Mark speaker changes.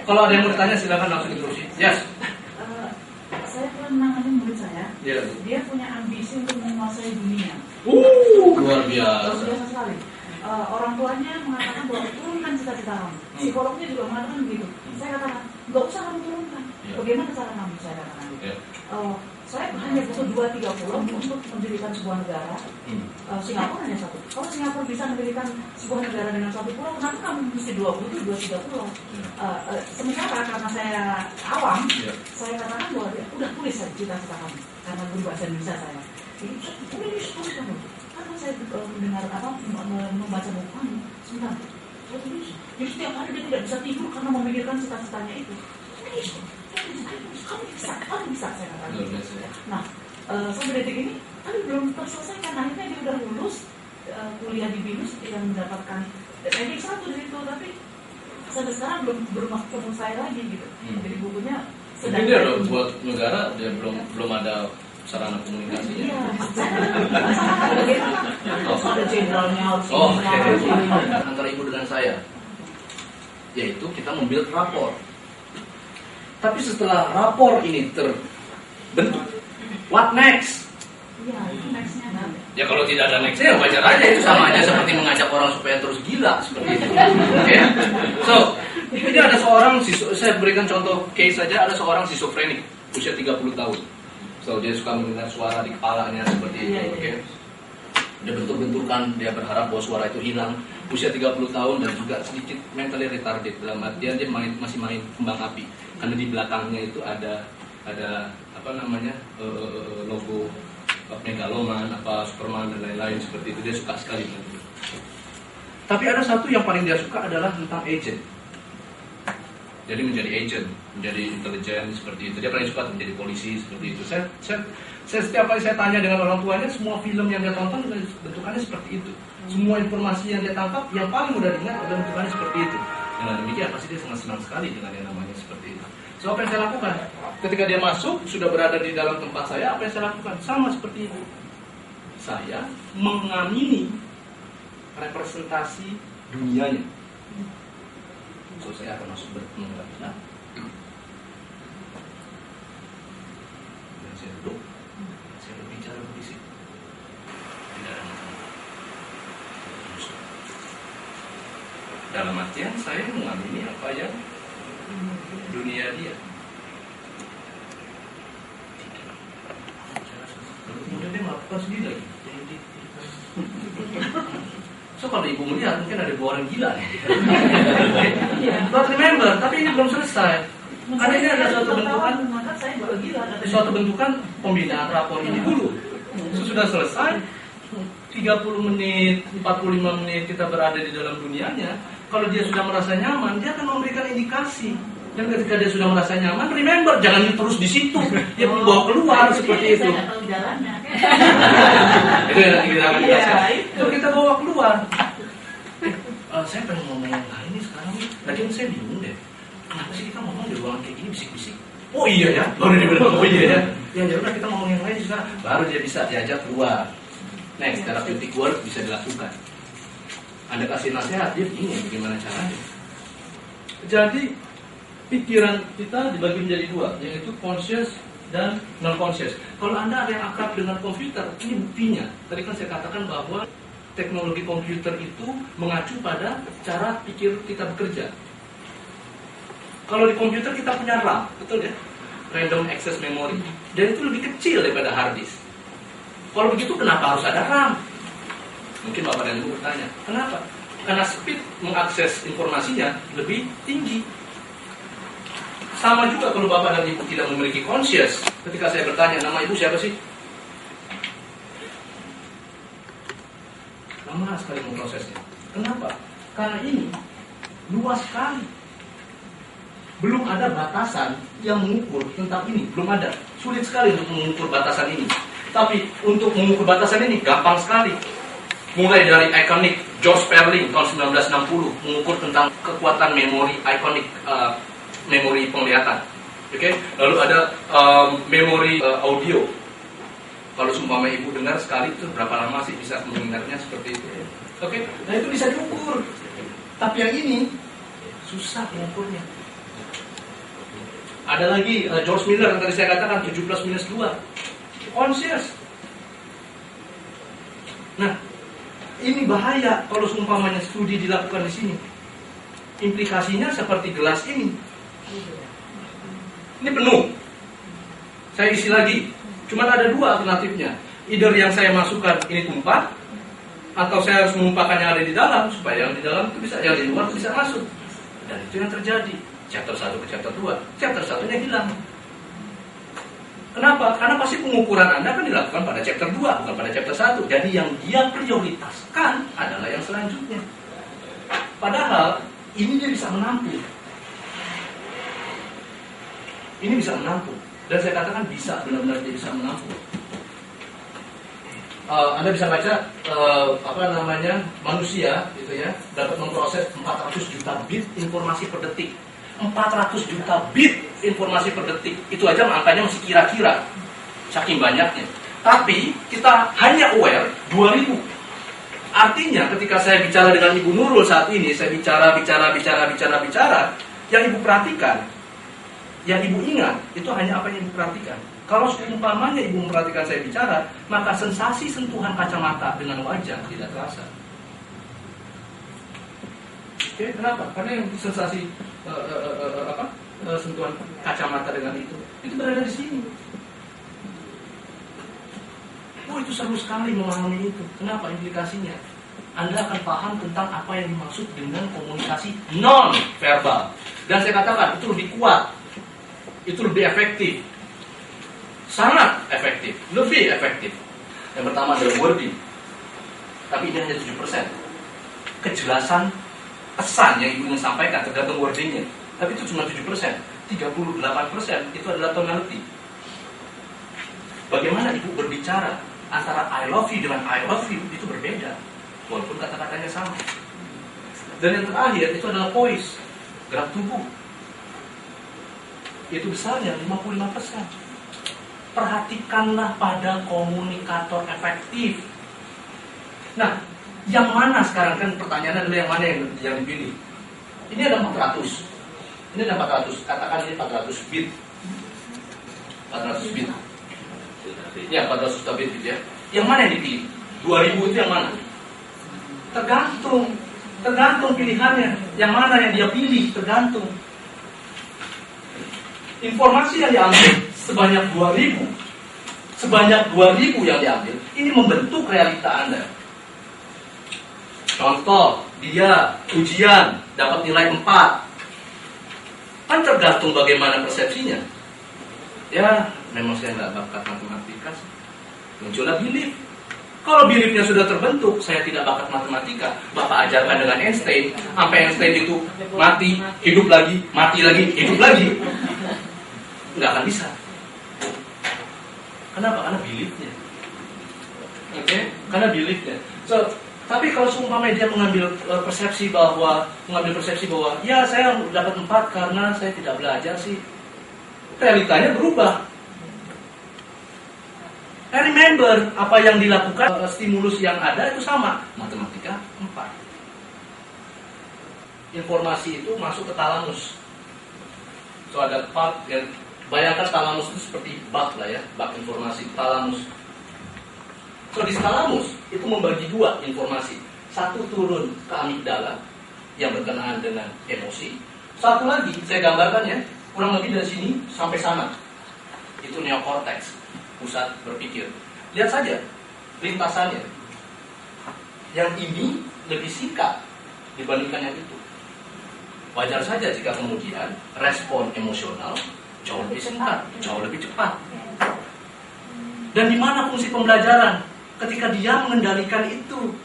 Speaker 1: Kalau ada yang mau ditanya silakan langsung interupsi. Yes.
Speaker 2: Saya pernah menangani murid saya.
Speaker 1: Yeah.
Speaker 2: Dia punya ambisi untuk menguasai dunia.
Speaker 1: Luar biasa.
Speaker 2: Luar biasa sekali. Orang tuanya mengatakan bahwa turunkan cita-cita kamu. Psikolognya juga mengatakan begitu. Saya katakan, nggak usah kamu turunkan. Bagaimana cara kamu? Saya katakan. Saya hanya butuh 2-3 pulau untuk mendirikan sebuah negara. Singapura hanya satu. Kalau Singapura bisa mendirikan sebuah negara dengan satu pulau, kenapa kamu mesti 2-3 pulau? Sementara karena saya awam, saya katakan bahwa udah tulis saja cita-cita kamu. Karena guru bahasa Indonesia saya. Jadi tulis kamu. Karena saya mendengar membaca buku kamu, sebentar. Saya tulis. Jadi setiap hari dia tidak bisa tidur karena memikirkan cita-citanya itu. Kamu bisa saya katakan. Nah, sampai detik ini kan belum terselesaikan. Akhirnya dia udah lulus kuliah di BINUS yang mendapatkan ranking 1 di situ, tapi sampai sekarang belum selesai lagi gitu. Jadi bukunya
Speaker 1: sedang dia udah buat negara, dia belum ada sarana komunikasi.
Speaker 2: Iya. Harus ada jenderalnya, harus
Speaker 1: antara ibu dengan saya, yaitu kita membuild rapor. Tapi setelah rapor ini terbentuk, what next?
Speaker 2: Iya, itu nextnya nanti.
Speaker 1: Ya kalau tidak ada nextnya, ya wajar aja, itu sama aja seperti mengajak orang supaya terus gila seperti itu. Oke? So, ini ada seorang saya berikan contoh case saja, ada seorang schizophrenic usia 30 tahun. So, dia suka mendengar suara di kepalanya seperti itu. Oke? Dia bentur-benturkan, dia berharap bahwa suara itu hilang. Usia 30 tahun dan juga sedikit mentally retarded, dalam artian dia masih main kembang api. Karena di belakangnya itu ada apa namanya logo Megaloman, apa Superman dan lain-lain seperti itu. Dia suka sekali. Tapi ada satu yang paling dia suka adalah tentang agent. Jadi menjadi agent, menjadi intelijen seperti itu. Dia paling suka menjadi polisi seperti itu. Saya setiap kali saya tanya dengan orang tuanya, semua film yang dia tonton bentukannya seperti itu. Semua informasi yang dia tangkap, yang paling mudah diingat adalah bentukannya seperti itu. Dengan demikian pasti dia sangat senang sekali dengan yang namanya seperti itu. So apa yang saya lakukan? Ketika dia masuk, sudah berada di dalam tempat saya, apa yang saya lakukan? Sama seperti itu. Saya mengamini representasi dunianya. So saya akan masuk bertemu. Dan saya duduk, saya berbicara berbisik. Tidak ada masalah. Dalam artian saya mengamini apa yang dunia dia. Kemudian dia melakukan sendiri lagi. So kalau ibu melihat mungkin ada 2 orang gila nih. But remember, tapi ini belum selesai. Karena ini ada suatu bentukan pembinaan rapor ini dulu. Sudah selesai, 30 menit, 45 menit kita berada di dalam dunianya. Kalau dia sudah merasa nyaman, dia akan memberikan indikasi. Dan ketika dia sudah merasa nyaman, remember, jangan terus di situ. Dia bawa keluar seperti itu. Itu yang kita akan jelaskan. Itu kita bawa keluar. Saya pengen ngomong yang lain nih sekarang. Tadi saya bingung deh. Kenapa sih kita ngomong di ruangan kayak gini bisik-bisik? Oh iya ya, baru dia bilang oh iya ya. Ya udah kita ngomong yang lain sekarang. Baru dia bisa diajak keluar. Next, therapeutic work bisa dilakukan. Anda kasih nasihat, dia bingung bagaimana caranya. Jadi pikiran kita dibagi menjadi 2, yaitu conscious dan non-conscious. Kalau Anda ada yang akrab dengan komputer, ini buktinya. Tadi kan saya katakan bahwa teknologi komputer itu mengacu pada cara pikir kita bekerja. Kalau di komputer kita punya RAM, betul ya? Random Access Memory. Dan itu lebih kecil daripada hard disk. Kalau begitu kenapa harus ada RAM? Mungkin Bapak dan Ibu bertanya, kenapa? Karena speed mengakses informasinya lebih tinggi. Sama juga kalau Bapak dan Ibu tidak memiliki conscious. Ketika saya bertanya, nama Ibu siapa sih? Lama sekali memprosesnya. Kenapa? Karena ini luas sekali. Belum ada batasan yang mengukur tentang ini. Belum ada. Sulit sekali untuk mengukur batasan ini. Tapi untuk mengukur batasan ini gampang sekali. Mulai dari iconic George Perling tahun 1960 mengukur tentang kekuatan memori iconic, memori penglihatan. Oke, lalu ada memori audio. Kalau seumpama ibu dengar sekali itu berapa lama sih bisa mendengarnya seperti itu? Oke, nah itu bisa diukur. Tapi yang ini susah mengukurnya. Ada lagi George Miller yang tadi saya katakan 7+-2 conscious. Nah, ini bahaya kalau seumpamanya studi dilakukan di sini. Implikasinya seperti gelas ini. Ini penuh. Saya isi lagi. Cuman ada dua alternatifnya. Either yang saya masukkan ini tumpah, atau saya harus menumpahkan yang ada di dalam supaya yang di dalam itu bisa, yang di luar itu bisa masuk. Dan itu yang terjadi. Chapter 1 ke chapter 2. Chapter 1-nya hilang. Kenapa? Karena pasti pengukuran Anda kan dilakukan pada chapter 2, bukan pada chapter 1. Jadi yang dia prioritaskan adalah yang selanjutnya. Padahal ini dia bisa menampung. Ini bisa menampung. Dan saya katakan bisa, benar-benar dia bisa menampung. Anda bisa baca manusia gitu ya, dapat memproses 400 juta bit informasi per detik. 400 juta bit informasi per detik. Itu aja angkanya masih kira-kira, saking banyaknya. Tapi kita hanya aware 2000. Artinya ketika saya bicara dengan Ibu Nurul saat ini, saya bicara, yang Ibu perhatikan, yang Ibu ingat, itu hanya apa yang Ibu perhatikan. Kalau seumpamanya Ibu memperhatikan saya bicara, maka sensasi sentuhan kacamata dengan wajah tidak terasa. Oke, kenapa? Karena yang sensasi sentuhan kacamata dengan itu berada di sini. Oh, itu seru sekali memahami itu. Kenapa? Implikasinya Anda akan paham tentang apa yang dimaksud dengan komunikasi non-verbal. Dan saya katakan itu lebih kuat, itu lebih efektif, sangat efektif, lebih efektif. Yang pertama adalah wording, tapi ini hanya 7%. Kejelasan pesan yang Ibu ingin sampaikan tergantung wordingnya, tapi itu cuma 7%. 38% itu adalah tonality. Bagaimana Ibu berbicara antara I love you dengan I love you itu berbeda, walaupun kata-katanya sama. Dan yang terakhir itu adalah voice, gerak tubuh. Itu besarnya 55%. Perhatikanlah pada komunikator efektif. Nah, yang mana sekarang kan pertanyaannya adalah yang mana yang dipilih? Ini ada 400. Ini ada 400. Katakan ini 400 bit. 400 bit. Ya, 400 juta bit gitu ya. Yang mana yang dipilih? 2000 itu yang mana? Tergantung pilihannya. Yang mana yang dia pilih, tergantung. Informasi yang diambil sebanyak 2000 yang diambil, ini membentuk realita Anda. Contoh, dia ujian dapat nilai 4. Kan tergantung bagaimana persepsinya. Ya, memang saya nggak bakat matematika. Muncullah belief. Kalau beliefnya sudah terbentuk, saya tidak bakat matematika. Bapak ajarkan dengan Einstein, sampai Einstein itu mati, hidup lagi, mati lagi, hidup lagi, nggak akan bisa. Kenapa? Karena beliefnya. Oke? Karena beliefnya. So, tapi kalau seumpamanya dia mengambil persepsi bahwa ya saya dapat 4 karena saya tidak belajar sih, realitanya berubah. Remember, apa yang dilakukan, stimulus yang ada itu sama. Matematika 4. Informasi itu masuk ke talamus. So ada part yang, bayangkan talamus itu seperti bak lah ya, bak informasi, talamus. So di talamus itu membagi 2 informasi. Satu turun ke amigdala yang berkenaan dengan emosi. Satu lagi saya gambarkan ya, kurang lebih dari sini sampai sana. Itu neokortex, pusat berpikir. Lihat saja lintasannya. Yang ini lebih singkat dibandingkan yang itu. Wajar saja jika kemudian respon emosional jauh lebih singkat, jauh lebih cepat. Dan di mana fungsi pembelajaran? Ketika dia mengendalikan itu,